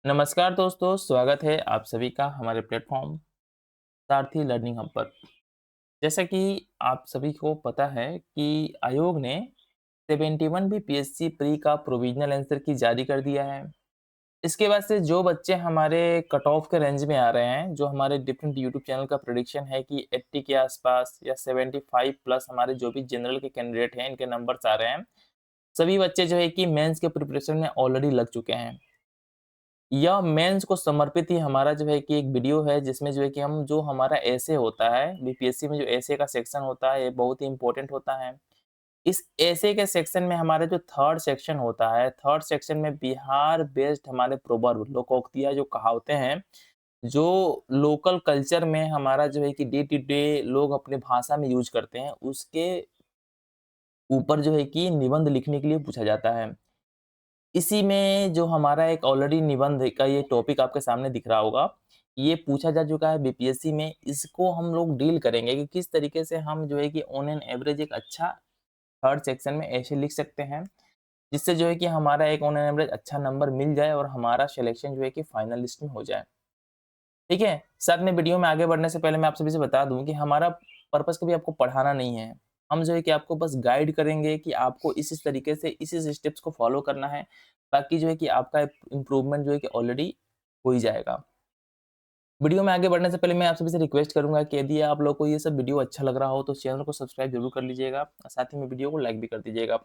नमस्कार दोस्तों, स्वागत है आप सभी का हमारे प्लेटफॉर्म सारथी लर्निंग हब पर। जैसा कि आप सभी को पता है कि आयोग ने 71 भी पीएससी प्री का प्रोविजनल आंसर की जारी कर दिया है। इसके बाद से जो बच्चे हमारे कट ऑफ के रेंज में आ रहे हैं, जो हमारे डिफरेंट यूट्यूब चैनल का प्रेडिक्शन है कि 80 के आसपास या 75 प्लस हमारे जो भी जनरल के कैंडिडेट हैं, इनके नंबर्स आ रहे हैं। सभी बच्चे जो है कि मेंस के प्रिपरेशन में ऑलरेडी लग चुके हैं। यह मेंस को समर्पित ही हमारा जो है कि एक वीडियो है, जिसमें जो है कि हम जो हमारा एसे होता है, बीपीएससी में जो एसे का सेक्शन होता है, ये बहुत ही इम्पोर्टेंट होता है। इस एसे के सेक्शन में हमारा जो थर्ड सेक्शन होता है, थर्ड सेक्शन में बिहार बेस्ड हमारे प्रोवर्ब, लोकोक्तियाँ, जो कहावतें हैं, जो लोकल कल्चर में हमारा जो है कि डे टू डे लोग अपने भाषा में यूज़ करते हैं, उसके ऊपर जो है कि निबंध लिखने के लिए पूछा जाता है। इसी में जो हमारा एक ऑलरेडी निबंध का ये टॉपिक आपके सामने दिख रहा होगा, ये पूछा जा चुका है बीपीएससी में। इसको हम लोग डील करेंगे कि किस तरीके से हम जो है कि ऑन एन एवरेज एक अच्छा थर्ड सेक्शन में ऐसे लिख सकते हैं, जिससे जो है कि हमारा एक ऑन एन एवरेज अच्छा नंबर मिल जाए और हमारा सिलेक्शन जो है कि फाइनल लिस्ट में हो जाए। ठीक है? साथ में वीडियो में आगे बढ़ने से पहले मैं आप सभी से बता दूँ कि हमारा पर्पज़ कभी आपको पढ़ाना नहीं है। हम जो है कि आपको बस गाइड करेंगे कि आपको इस तरीके से इस स्टेप्स को फ़ॉलो करना है। बाकी जो है कि आपका इम्प्रूवमेंट जो है कि ऑलरेडी हो ही जाएगा। वीडियो में आगे बढ़ने से पहले मैं आप सभी से रिक्वेस्ट करूँगा कि यदि आप लोग को ये सब वीडियो अच्छा लग रहा हो तो चैनल को सब्सक्राइब ज़रूर कर लीजिएगा और साथ ही में वीडियो को लाइक भी कर दीजिएगा।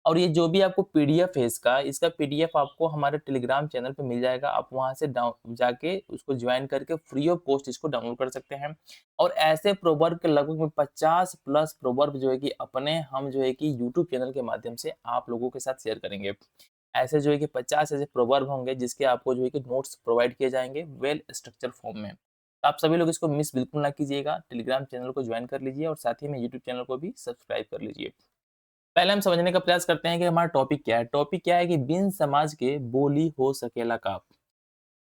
और ये जो भी आपको पीडीएफ है इसका पीडीएफ आपको हमारे टेलीग्राम चैनल पे मिल जाएगा। आप वहाँ से डाउन जाके उसको जॉइन करके फ्री ऑफ कॉस्ट इसको डाउनलोड कर सकते हैं। और ऐसे प्रोवर्ब के लगभग में 50 प्लस प्रोवर्ब जो है कि अपने हम जो है कि यूट्यूब चैनल के माध्यम से आप लोगों के साथ शेयर करेंगे। ऐसे जो है कि 50 ऐसे प्रोवर्ब होंगे जिसके आपको जो है कि नोट्स प्रोवाइड किए जाएँगे वेल स्ट्रक्चर फॉर्म में। तो आप सभी लोग इसको मिस बिल्कुल ना कीजिएगा। टेलीग्राम चैनल को जॉइन कर लीजिए और साथ ही में यूट्यूब चैनल को भी सब्सक्राइब कर लीजिए। पहले हम समझने का प्रयास करते हैं कि हमारा टॉपिक क्या है। टॉपिक क्या है कि बिन समाज के बोली हो सकेला काप।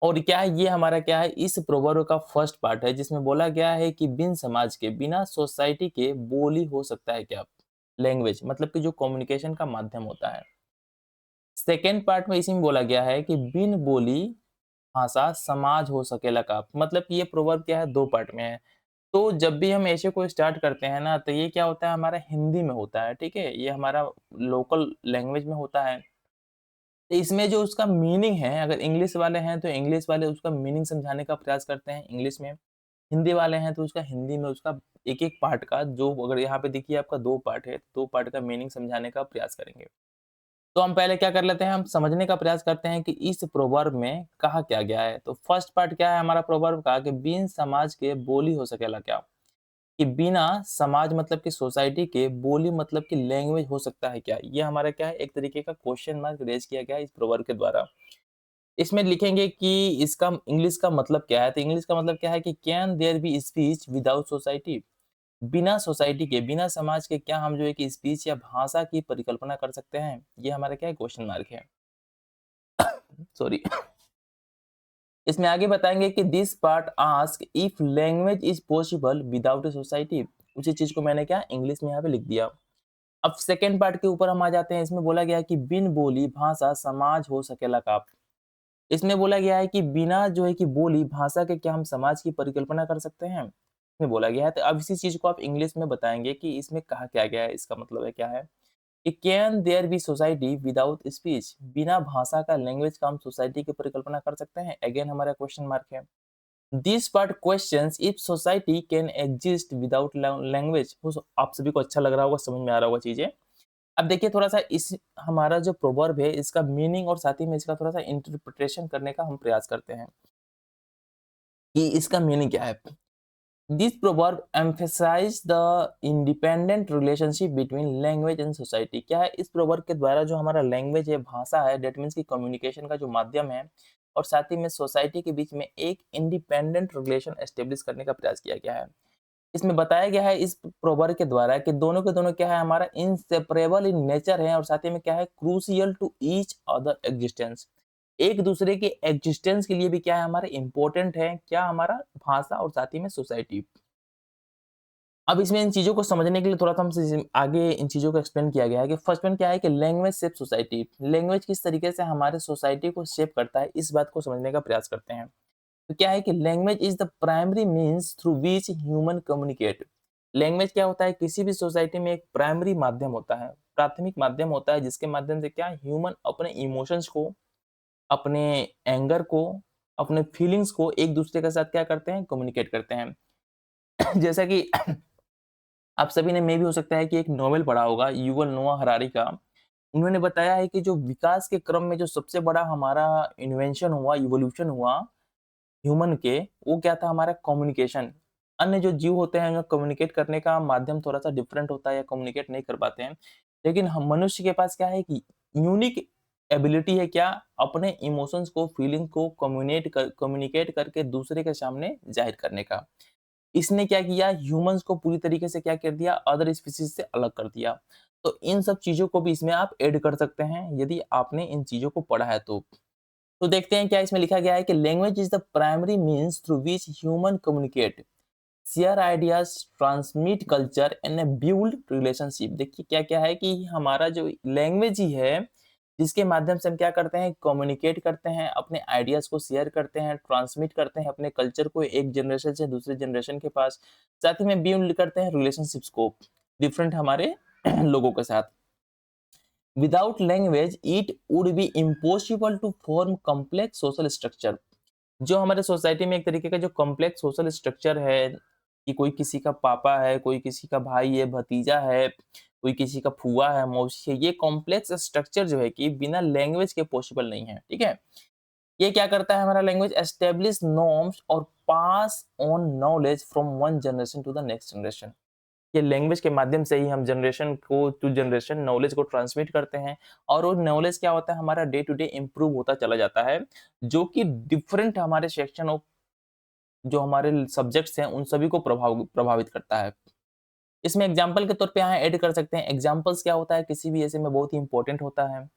और क्या है ये हमारा क्या है, इस प्रोवर्ब का फर्स्ट पार्ट है जिसमें बोला गया है कि बिन समाज के, बिना सोसाइटी के बोली हो सकता है क्या? लैंग्वेज मतलब कि जो कम्युनिकेशन का माध्यम होता है। सेकेंड पार्ट में इसी में बोला गया है कि बिन बोली भाषा समाज हो सकेला का, मतलब कि ये प्रोवर्ब क्या है, दो पार्ट में है। तो जब भी हम ऐसे को स्टार्ट करते हैं ना, तो ये क्या होता है, हमारा हिंदी में होता है, ठीक है? ये हमारा लोकल लैंग्वेज में होता है। तो इसमें जो उसका मीनिंग है, अगर इंग्लिश वाले हैं तो इंग्लिश वाले उसका मीनिंग समझाने का प्रयास करते हैं इंग्लिश में। हिंदी वाले हैं तो उसका हिंदी में उसका एक-एक पार्ट का, जो अगर यहाँ पे देखिए आपका 2 पार्ट है, 2 पार्ट का मीनिंग समझाने का प्रयास करेंगे। तो हम पहले क्या कर लेते हैं, हम समझने का प्रयास करते हैं कि इस प्रोवर्ब में कहा क्या गया है। तो फर्स्ट पार्ट क्या है हमारा प्रोवर्ब का, कि बिन समाज के बोली हो सकेला क्या? कि बिना समाज मतलब कि सोसाइटी के, बोली मतलब कि लैंग्वेज हो सकता है क्या? ये हमारा क्या है, एक तरीके का क्वेश्चन मार्क रेज़ किया गया है इस प्रोवर्ब के द्वारा। इसमें लिखेंगे कि इसका इंग्लिश का मतलब क्या है? तो इंग्लिश का मतलब क्या है कि can there be speech without society? बिना सोसाइटी के, बिना समाज के क्या हम जो है कि स्पीच या भाषा की परिकल्पना कर सकते हैं? ये हमारा क्या है, क्वेश्चन मार्क है। सॉरी। इसमें आगे बताएंगे कि this part ask if language is possible without a society. उसी चीज को मैंने क्या इंग्लिश में यहाँ पे लिख दिया। अब सेकेंड पार्ट के ऊपर हम आ जाते हैं। इसमें बोला गया है कि बिन बोली भाषा समाज हो सकेला का। इसमें बोला गया है कि बिना जो है कि बोली भाषा के क्या हम समाज की परिकल्पना कर सकते हैं? इसमें बोला गया है। तो अब इसी चीज को आप इंग्लिश में बताएंगे कि इसमें कहा क्या गया है, इसका मतलब है क्या है कि can there be society without speech? बिना भाषा का, लैंग्वेज का हम सोसाइटी की परिकल्पना कर सकते हैं? अगेन हमारा क्वेश्चन मार्क है। This part questions if society can exist without language. आप सभी को अच्छा लग रहा होगा, समझ में आ रहा होगा चीजें। अब देखिए थोड़ा सा इस हमारा जो प्रोवर्ब है इसका मीनिंग और साथ ही में इसका थोड़ा सा इंटरप्रिटेशन करने का हम प्रयास करते हैं कि इसका मीनिंग क्या है। This proverb emphasize the independent relationship between language and society. क्या है, इस प्रोवर्ब के द्वारा जो हमारा लैंग्वेज है, भाषा है, डेट मीन्स की कम्युनिकेशन का जो माध्यम है, और साथ ही में सोसाइटी के बीच में एक इंडिपेंडेंट रिलेशन एस्टेब्लिश करने का प्रयास किया गया है। इसमें बताया गया है इस प्रोवर्ब के द्वारा कि दोनों के दोनों क्या है, हमारा इनसेपरेबल इन नेचर है, और साथ ही में क्या है, crucial to each other existence. एक दूसरे के एग्जिस्टेंस के लिए भी क्या है, हमारा इंपॉर्टेंट है क्या, हमारा भाषा और साथ ही में सोसाइटी। अब इसमें इन चीज़ों को समझने के लिए थोड़ा-सा हमसे आगे इन चीज़ों को एक्सप्लेन किया गया है कि फर्स्ट वन क्या है कि लैंग्वेज शेप सोसाइटी। लैंग्वेज किस तरीके से हमारे सोसाइटी को शेप करता है, इस बात को समझने का प्रयास करते हैं। तो क्या है कि language is the primary means through which human communicate. Language क्या होता है, किसी भी सोसाइटी में एक प्राइमरी माध्यम होता है, प्राथमिक माध्यम होता है जिसके माध्यम से क्या ह्यूमन अपने इमोशंस को, अपने एंगर को, अपने फीलिंग्स को एक-दूसरे के साथ क्या करते हैं, कम्युनिकेट करते हैं। जैसा कि आप सभी ने मे भी हो सकता है कि एक नॉवेल पढ़ा होगा युवल नोआ हरारी का। उन्होंने बताया है कि जो विकास के क्रम में जो सबसे बड़ा हमारा इन्वेंशन हुआ, इवोल्यूशन हुआ ह्यूमन के, वो क्या था हमारा कम्युनिकेशन। अन्य जो जीव होते हैं उनका कम्युनिकेट करने का माध्यम थोड़ा-सा डिफरेंट होता है या कम्युनिकेट नहीं कर पाते हैं। लेकिन हम मनुष्य के पास क्या है कि यूनिक एबिलिटी है क्या अपने इमोशंस को, फीलिंग को कम्युनिकेट करके दूसरे के सामने ज़ाहिर करने का। इसने क्या किया ह्यूमन्स को पूरी तरीके से क्या कर दिया अदर स्पीशीज से अलग कर दिया। तो इन सब चीज़ों को भी इसमें आप ऐड कर सकते हैं यदि आपने इन चीज़ों को पढ़ा है तो। तो देखते हैं क्या इसमें लिखा गया है कि language is the primary means through which human communicate, share ideas, transmit culture and build relationship. देखिए क्या-क्या है कि हमारा जो लैंग्वेज ही है, जिसके माध्यम से हम क्या करते हैं कम्युनिकेट करते हैं, अपने आइडियाज को शेयर करते हैं, ट्रांसमिट करते हैं अपने कल्चर को एक जनरेशन से दूसरे जनरेशन के पास, साथ ही में बिल्ड करते हैं रिलेशनशिप्स को डिफरेंट हमारे लोगों के साथ। Without language it would be impossible to form complex social structure. जो हमारे सोसाइटी में एक तरीके का जो कॉम्प्लेक्स सोशल स्ट्रक्चर है कि कोई किसी का पापा है, कोई किसी का भाई है, भतीजा है, कोई किसी का फूआ है, मौसी है, ये कॉम्प्लेक्स स्ट्रक्चर जो है कि बिना लैंग्वेज के पॉसिबल नहीं है, ठीक है? ये क्या करता है हमारा लैंग्वेज एस्टेब्लिश नॉर्म्स और pass on knowledge from one generation to the next generation. ये लैंग्वेज के माध्यम से ही हम जनरेशन को टू जनरेशन नॉलेज को ट्रांसमिट करते हैं और वो नॉलेज क्या होता है हमारा डे टू डे इम्प्रूव होता चला जाता है, जो कि डिफरेंट हमारे सेक्शन ऑफ जो हमारे सब्जेक्ट्स हैं उन सभी को प्रभावित करता है। इसमें एग्जाम्पल के तौर पे यहाँ ऐड कर सकते हैं। एग्जाम्पल्स क्या होता है किसी भी ऐसे में बहुत ही इंपॉर्टेंट होता है।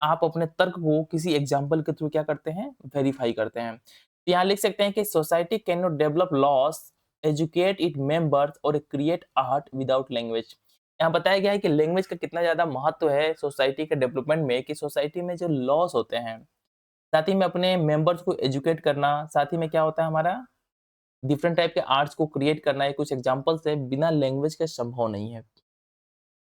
आप अपने तर्क को किसी एग्जाम्पल के थ्रू क्या करते हैं वेरीफाई करते हैं। तो यहाँ लिख सकते हैं कि society can not develop loss, educate it members और क्रिएट आर्ट विदाउट लैंग्वेज। यहाँ बताया गया है कि लैंग्वेज का कितना ज्यादा महत्व है सोसाइटी के डेवलपमेंट में कि सोसाइटी में जो लॉस होते हैं, साथ ही में अपने मेंबर्स को एजुकेट करना, साथ ही में क्या होता है हमारा डिफरेंट टाइप के आर्ट्स को क्रिएट करना, है कुछ एग्जांपल्स है बिना लैंग्वेज के संभव नहीं है।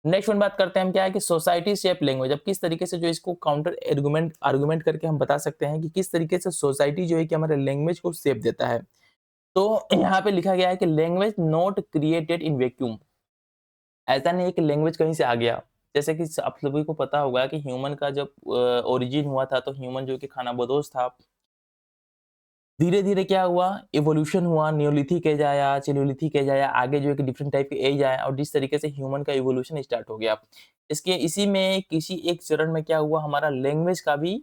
नेक्स्ट वन बात करते हैं हम क्या है कि सोसाइटी शेप लैंग्वेज। अब किस तरीके से जो इसको काउंटर आर्गुमेंट आर्गुमेंट करके हम बता सकते हैं कि किस तरीके से सोसाइटी जो है कि हमारे लैंग्वेज को शेप देता है। तो यहाँ पे लिखा गया है कि language not created in vacuum. ऐसा नहीं है कि लैंग्वेज कहीं से आ गया। जैसे कि आप सभी को पता होगा कि ह्यूमन का जब ओरिजिन हुआ था तो ह्यूमन जो कि खानाबदोश था। धीरे-धीरे क्या हुआ, इवोल्यूशन हुआ, नियोलिथिक एज आया, चैलोलिथिक एज आया, आगे जो है कि डिफरेंट टाइप के एज आए और जिस तरीके से ह्यूमन का इवोल्यूशन स्टार्ट हो गया। इसके इसी में किसी एक चरण में क्या हुआ, हमारा लैंग्वेज का भी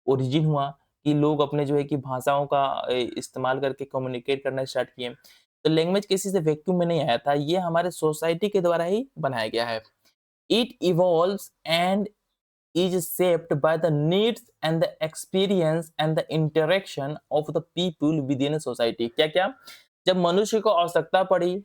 ओरिजिन हुआ कि लोग अपने जो है कि भाषाओं का इस्तेमाल करके कम्युनिकेट करना स्टार्ट किए। तो लैंग्वेज किसी से वैक्यूम में नहीं आया था, ये हमारे सोसाइटी के द्वारा ही बनाया गया है। It evolves and is shaped by the needs and the experience and the interaction of the people within a society। क्या क्या जब मनुष्य को आवश्यकता पड़ी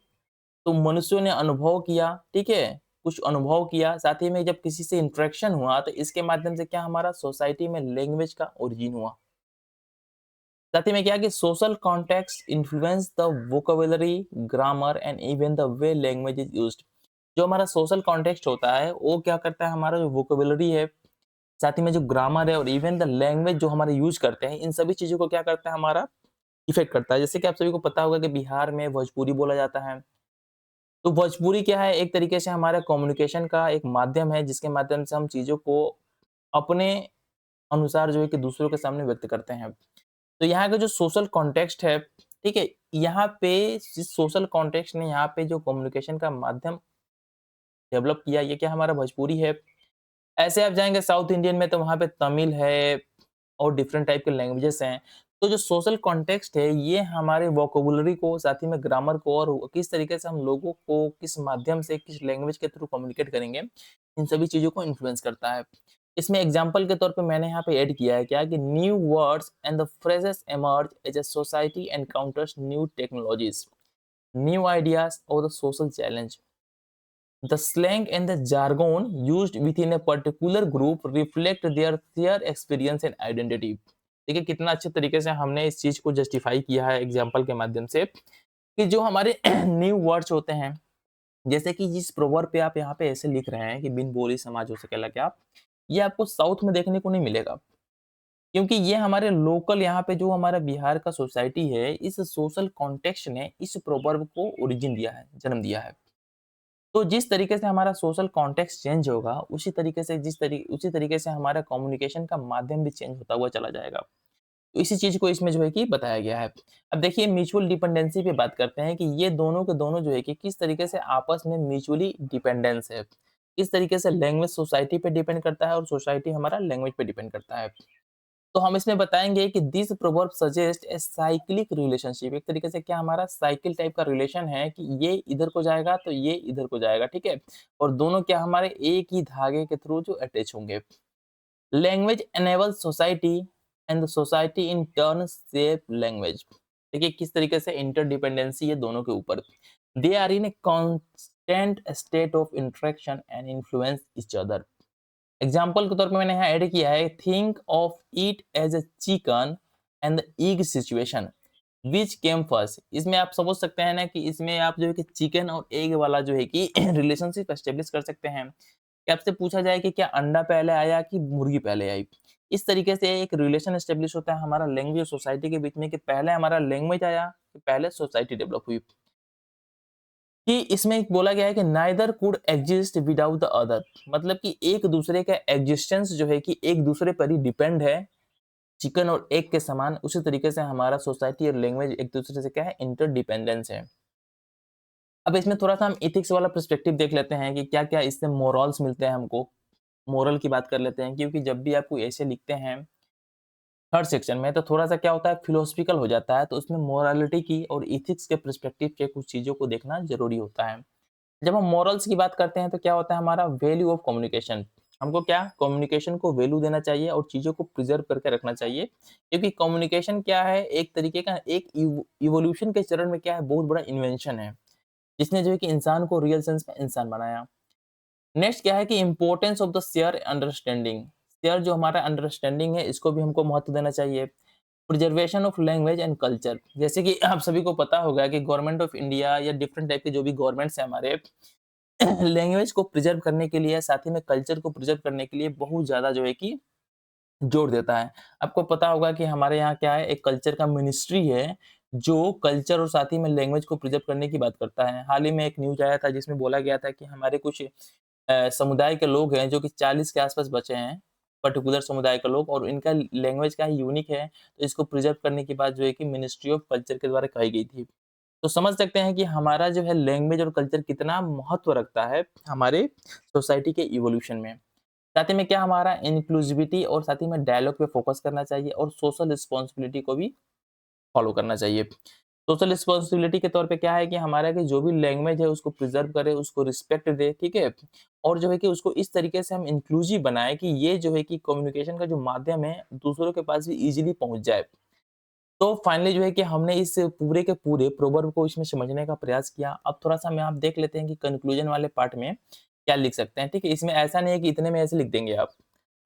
तो मनुष्यों ने अनुभव किया, ठीक है, कुछ अनुभव किया, साथ ही में जब किसी से इंटरेक्शन हुआ तो इसके माध्यम से क्या हमारा सोसाइटी में लैंग्वेज का ओरिजिन हुआ। साथ ही में क्या कि social context influence the vocabulary, grammar and even the way language is used. जो हमारा सोशल कॉन्टेक्स्ट होता है वो क्या करता है हमारा जो वोकेबुलरी है, साथ ही में जो ग्रामर है और इवन द लैंग्वेज जो हमारे यूज करते हैं, इन सभी चीज़ों को क्या करता है हमारा इफ़ेक्ट करता है। जैसे कि आप सभी को पता होगा कि बिहार में भोजपुरी बोला जाता है। तो भोजपुरी क्या है एक तरीके से हमारा कम्युनिकेशन का एक माध्यम है जिसके माध्यम से हम चीज़ों को अपने अनुसार जो है कि दूसरों के सामने व्यक्त करते हैं। तो यहाँ का जो सोशल कॉन्टेक्स्ट है, ठीक है, यहाँ पे जिस सोशल कॉन्टेक्स्ट ने यहाँ पे जो कम्युनिकेशन का माध्यम डेवलप किया, ये क्या हमारा भोजपुरी है। ऐसे आप जाएँगे साउथ इंडियन में तो वहाँ पे तमिल है और डिफरेंट टाइप के लैंग्वेजेस हैं। तो जो सोशल कॉन्टेक्स्ट है ये हमारे वोकैब्युलरी को, साथ ही में ग्रामर को और किस तरीके से हम लोगों को किस माध्यम से किस लैंग्वेज के थ्रू कम्युनिकेट करेंगे, इन सभी चीज़ों को इन्फ्लुएंस करता है। इसमें एग्जांपल के तौर पे मैंने यहाँ पे ऐड किया है क्या कि new words and the phrases emerge as a society encounters new technologies. new ideas, or the social challenge. The slang and the jargon used within a particular group reflect their shared experience and identity. देखिए कितना अच्छे तरीके से हमने इस चीज को justify किया है एग्जाम्पल के माध्यम से कि जो हमारे न्यू वर्ड्स होते हैं, जैसे कि जिस प्रोवर्ब पे आप यहाँ पे ऐसे लिख रहे हैं कि बिन बोली समाज हो सकेला क्या, ये आपको साउथ में देखने को नहीं मिलेगा, क्योंकि ये हमारे लोकल यहाँ पे जो हमारा बिहार का सोसाइटी है, इस सोशल कॉन्टेक्स्ट ने इस प्रोवर्ब को ओरिजिन दिया है, जन्म दिया है। तो जिस तरीके से हमारा सोशल कॉन्टेक्स्ट चेंज होगा, उसी तरीके से हमारा कम्युनिकेशन का माध्यम भी चेंज होता हुआ चला जाएगा। तो इसी चीज़ को इसमें जो है कि बताया गया है। अब देखिए म्यूचुअल डिपेंडेंसी पे बात करते हैं कि ये दोनों के दोनों जो है कि किस तरीके से आपस में म्यूचुअली डिपेंडेंस है। किस तरीके से लैंग्वेज सोसाइटी पे डिपेंड करता है और सोसाइटी हमारा लैंग्वेज पे डिपेंड करता है। तो हम इसमें बताएँगे कि this proverb suggest a cyclic relationship, एक तरीके से क्या हमारा साइकिल टाइप का रिलेशन है कि ये इधर को जाएगा तो ये इधर को जाएगा, ठीक है? और दोनों क्या हमारे एक ही धागे के थ्रू जो अटैच होंगे। Language enables society and the society in turn shape language. देखिए किस तरीके से इंटरडिपेंडेंसी है दोनों के ऊपर। They are in a constant state of interaction and influence each other. Example के तौर पे मैंने यहाँ ऐड किया है, think of it as a chicken and the egg situation which came first. इसमें आप समझ सकते हैं ना कि इसमें आप जो है कि चिकन और एग वाला जो है कि रिलेशनशिप एस्टेब्लिश कर सकते हैं कि आपसे पूछा जाए कि क्या अंडा पहले आया कि मुर्गी पहले आई। इस तरीके से एक रिलेशन एस्टेब्लिश होता है हमारा लैंग्वेज और सोसाइटी के बीच में कि पहले हमारा लैंग्वेज आया कि पहले सोसाइटी डेवलप हुई। कि इसमें बोला गया है कि neither could exist without the other, मतलब कि एक दूसरे का एग्जिस्टेंस जो है कि एक दूसरे पर ही डिपेंड है, चिकन और एग के समान। उसी तरीके से हमारा सोसाइटी और लैंग्वेज एक दूसरे से क्या है, इंटरडिपेंडेंस है। अब इसमें थोड़ा सा हम इथिक्स वाला पर्सपेक्टिव देख लेते हैं कि क्या क्या इससे मोरल्स मिलते हैं हमको। मोरल की बात कर लेते हैं, क्योंकि जब भी आप कोई ऐसे लिखते हैं थर्ड सेक्शन में, तो थोड़ा सा क्या होता है, फिलोसफिकल हो जाता है, तो उसमें मोरालिटी की और इथिक्स के पर्सपेक्टिव के कुछ चीजों को देखना जरूरी होता है। जब हम मॉरल्स की बात करते हैं तो क्या होता है हमारा वैल्यू ऑफ कम्युनिकेशन। हमको क्या कम्युनिकेशन को वैल्यू देना चाहिए और चीज़ों को प्रिजर्व करके रखना चाहिए, क्योंकि कम्युनिकेशन क्या है, एक तरीके का एक इवोल्यूशन के चरण में क्या है, बहुत बड़ा इन्वेंशन है जिसने जो है कि इंसान को रियल सेंस में इंसान बनाया। नेक्स्ट क्या है कि importance of the share understanding. Share जो हमारा अंडरस्टैंडिंग है, इसको भी हमको महत्व देना चाहिए। Preservation of language and culture, जैसे कि आप सभी को पता होगा कि गवर्नमेंट ऑफ इंडिया या डिफरेंट टाइप के जो भी गवर्नमेंट्स है हमारे, लैंग्वेज को प्रिजर्व करने के लिए, साथ ही में कल्चर को प्रिजर्व करने के लिए बहुत ज़्यादा जो है कि जोर देता है। आपको पता होगा कि हमारे यहाँ क्या है, एक कल्चर का मिनिस्ट्री है, जो कल्चर और साथ ही में लैंग्वेज को प्रिजर्व करने की बात करता है। हाल ही में एक न्यूज़ आया था जिसमें बोला गया था कि हमारे कुछ समुदाय के लोग हैं जो कि 40 के आस-पास बचे हैं, पर्टिकुलर समुदाय के लोग, और इनका लैंग्वेज क्या है, यूनिक है, तो इसको प्रिजर्व करने की बात जो है कि मिनिस्ट्री ऑफ कल्चर के द्वारा कही गई थी। तो समझ सकते हैं कि हमारा जो है लैंग्वेज और कल्चर कितना महत्व रखता है हमारे सोसाइटी के इवोल्यूशन में। साथ ही में क्या हमारा इंक्लूसिविटी और साथ ही में डायलॉग पे फोकस करना चाहिए और सोशल रिस्पॉन्सिबिलिटी को भी फॉलो करना चाहिए। सोशल रिस्पॉन्सिबिलिटी के तौर पे क्या है कि हमारा कि जो भी लैंग्वेज है उसको प्रिजर्व करे, उसको रिस्पेक्ट दे, ठीक है? और जो है कि उसको इस तरीके से हम इंक्लूसिव बनाएँ कि ये जो है कि कम्युनिकेशन का जो माध्यम है दूसरों के पास भी ईज़िली पहुँच जाए। तो फाइनली जो है कि हमने इस पूरे के पूरे प्रोवर्ब को इसमें समझने का प्रयास किया। अब थोड़ा-सा में आप देख लेते हैं कि कंक्लूजन वाले पार्ट में क्या लिख सकते हैं, ठीक है? इसमें ऐसा नहीं है कि इतने में ऐसे लिख देंगे आप।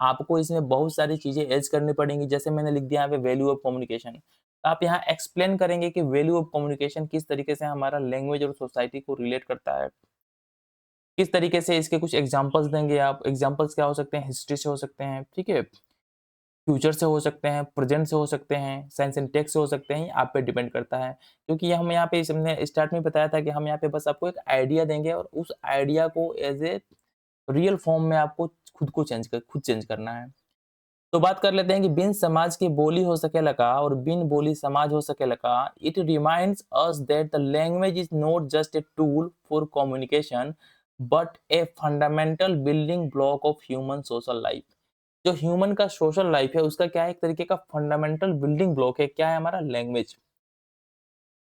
आपको इसमें बहुत सारी चीज़ें ऐड करनी पड़ेंगी, जैसे मैंने लिख दिया यहाँ पे वैल्यू ऑफ कम्युनिकेशन। आप यहाँ एक्सप्लेन करेंगे कि वैल्यू ऑफ कम्युनिकेशन किस तरीके से हमारा लैंग्वेज और सोसाइटी को रिलेट करता है। किस तरीके से इसके कुछ एग्ज़ाम्पल्स देंगे आप। एग्ज़ाम्पल्स क्या हो सकते हैं, हिस्ट्री से हो सकते हैं, ठीक है? फ्यूचर से हो सकते हैं, प्रेज़ेंट से हो सकते हैं, साइंस एंड टेक से हो सकते हैं, ये आप पे डिपेंड करता है। क्योंकि हम यहाँ पे हमने स्टार्ट में बताया था कि हम यहाँ पे बस आपको एक आइडिया देंगे और उस आइडिया को एज़ ए रियल फॉर्म में आपको खुद चेंज करना है। तो बात कर लेते हैं कि बिन समाज की बोली हो सकेला का और बिन बोली समाज हो सकेला का। It reminds us that the language is not just a tool for communication but a fundamental building block of human social life. जो ह्यूमन का सोशल लाइफ है उसका क्या है, एक तरीके का फंडामेंटल बिल्डिंग ब्लॉक है, क्या है हमारा language.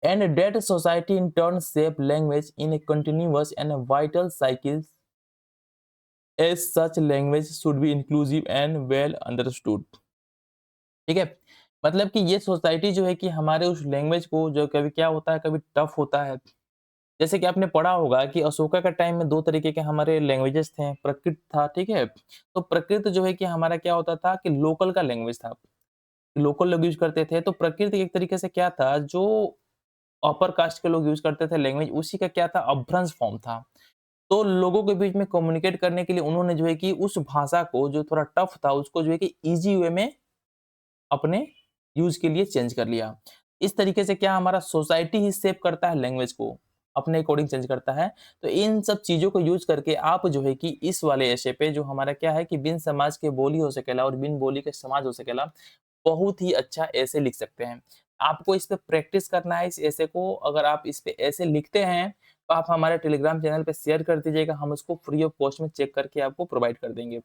And that society in turn shape language in a continuous and vital cycle. As such language should be inclusive and well understood. ठीक है, मतलब कि ये सोसाइटी जो है कि हमारे उस लैंग्वेज को, जो कभी क्या होता है, कभी टफ होता है, जैसे कि आपने पढ़ा होगा कि अशोका के टाइम में 2 तरीके के हमारे लैंग्वेजेस थे, प्राकृत था, ठीक है? तो प्राकृत जो है कि हमारा क्या होता था कि लोकल का लैंग्वेज था, लोकल लोग यूज़ करते थे। तो प्राकृत एक तरीके से क्या था, जो अपर कास्ट के लोग यूज़ करते थे लैंग्वेज, उसी का क्या था, अपभ्रंश फॉर्म था। तो लोगों के बीच में कम्युनिकेट करने के लिए उन्होंने जो है कि उस भाषा को जो थोड़ा टफ था, उसको जो है कि ईज़ी वे में अपने यूज़ के लिए चेंज कर लिया। इस तरीके से क्या हमारा सोसाइटी ही शेप करता है लैंग्वेज को, अपने अकॉर्डिंग चेंज करता है। तो इन सब चीज़ों को यूज़ करके आप जो है कि इस वाले एसे पे जो हमारा क्या है कि बिन समाज के बोली हो सकेला और बिन बोली के समाज हो सकेला, बहुत ही अच्छा ऐसे लिख सकते हैं। आपको इस पे प्रैक्टिस करना है इस ऐसे को, अगर आप इस पे ऐसे लिखते हैं, तो आप हमारे टेलीग्राम चैनल पे शेयर कर दीजिएगा, हम उसको फ्री ऑफ कॉस्ट में चेक करके आपको प्रोवाइड कर देंगे।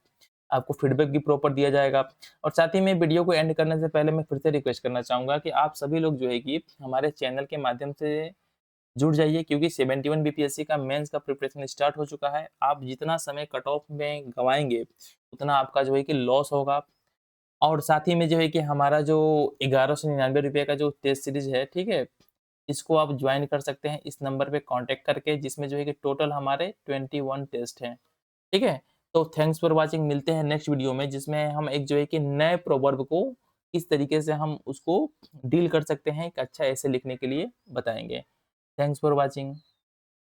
आपको फीडबैक भी प्रॉपर दिया जाएगा। और साथ ही में वीडियो को एंड करने से पहले मैं फिर से रिक्वेस्ट करना चाहूँगा कि आप सभी लोग जो है कि हमारे चैनल के माध्यम से जुड़ जाइए, क्योंकि 71 बीपीएससी का मेंस का प्रिपरेशन स्टार्ट हो चुका है। आप जितना समय कट ऑफ में गँवाएँगे, उतना आपका जो है कि लॉस होगा। और साथ ही में जो है कि हमारा जो ₹1199 का जो टेस्ट सीरीज़ है, ठीक है? इसको आप जॉइन कर सकते हैं इस नंबर पे कॉन्टैक्ट करके, जिसमें जो है कि टोटल हमारे 21 टेस्ट हैं, ठीक है? तो थैंक्स फॉर वाचिंग, मिलते हैं नेक्स्ट वीडियो में, जिसमें हम एक जो है कि नए प्रोवर्ब को किस तरीके से हम उसको डील कर सकते हैं, एक अच्छा एसे लिखने के लिए बताएँगे। Thanks for watching.